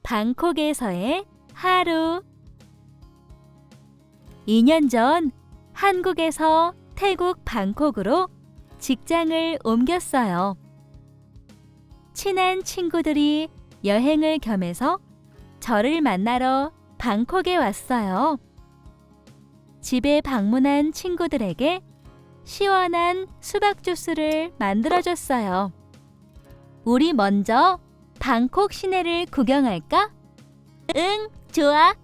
방콕에서의 하루. 2년 전 한국에서 태국 방콕으로 직장을 옮겼어요. 친한 친구들이 여행을 겸해서 저를 만나러 방콕에 왔어요. 집에 방문한 친구들에게 시원한 수박 주스를 만들어줬어요. 우리 먼저 방콕 시내를 구경할까? 응, 좋아.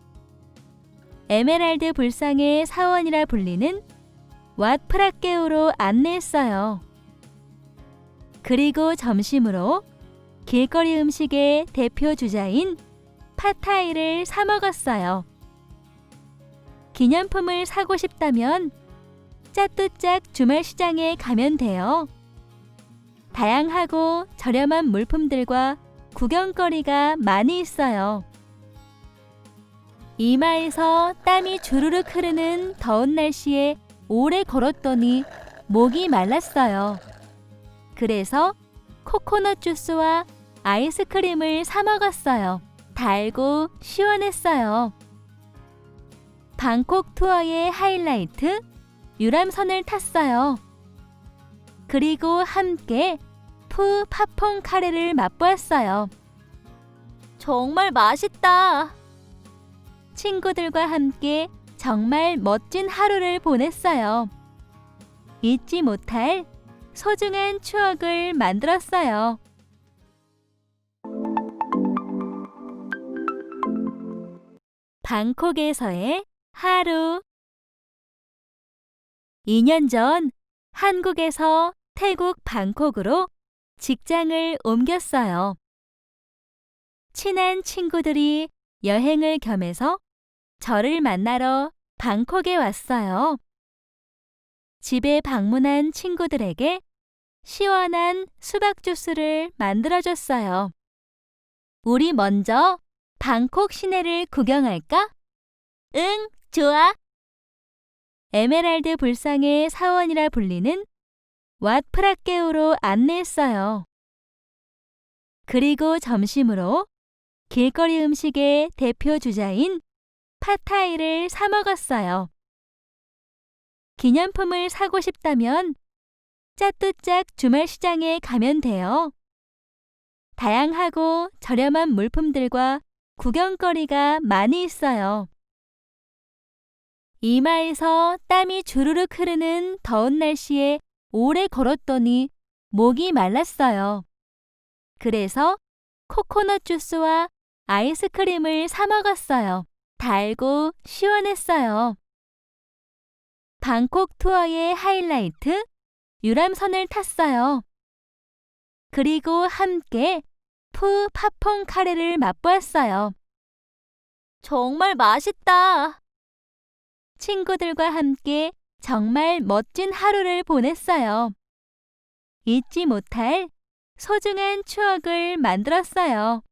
에메랄드 불상의 사원이라 불리는 왓 프라케오로 안내했어요. 그리고 점심으로 길거리 음식의 대표 주자인 팟타이를 사 먹었어요. 기념품을 사고 싶다면 짜뚜짝 주말시장에 가면 돼요. 다양하고 저렴한 물품들과 구경거리가 많이 있어요. 이마에서 땀이 주르륵 흐르는 더운 날씨에 오래 걸었더니 목이 말랐어요. 그래서 코코넛 주스와 아이스크림을 사 먹었어요. 달고 시원했어요. 방콕 투어의 하이라이트, 유람선을 탔어요. 그리고 함께 푸 팝퐁 카레를 맛보았어요. 정말 맛있다. 친구들과 함께 정말 멋진 하루를 보냈어요. 잊지 못할 소중한 추억을 만들었어요. 방콕에서의 하루. 2년 전 한국에서 태국 방콕으로 직장을 옮겼어요. 친한 친구들이 여행을 겸해서 저를 만나러 방콕에 왔어요. 집에 방문한 친구들에게 시원한 수박 주스를 만들어줬어요. 우리 먼저 방콕 시내를 구경할까? 응, 좋아. 에메랄드 불상의 사원이라 불리는 왓 프라케오로 안내했어요. 그리고 점심으로 길거리 음식의 대표 주자인 팟타이를 사 먹었어요. 기념품을 사고 싶다면 짜뚜짝 주말시장에 가면 돼요. 다양하고 저렴한 물품들과 구경거리가 많이 있어요. 이마에서 땀이 주르륵 흐르는 더운 날씨에 오래 걸었더니 목이 말랐어요. 그래서 코코넛 주스와 아이스크림을 사 먹었어요. 달고 시원했어요. 방콕 투어의 하이라이트, 유람선을 탔어요. 그리고 함께 푸 팝퐁 카레를 맛보았어요. 정말 맛있다. 친구들과 함께 정말 멋진 하루를 보냈어요. 잊지 못할 소중한 추억을 만들었어요.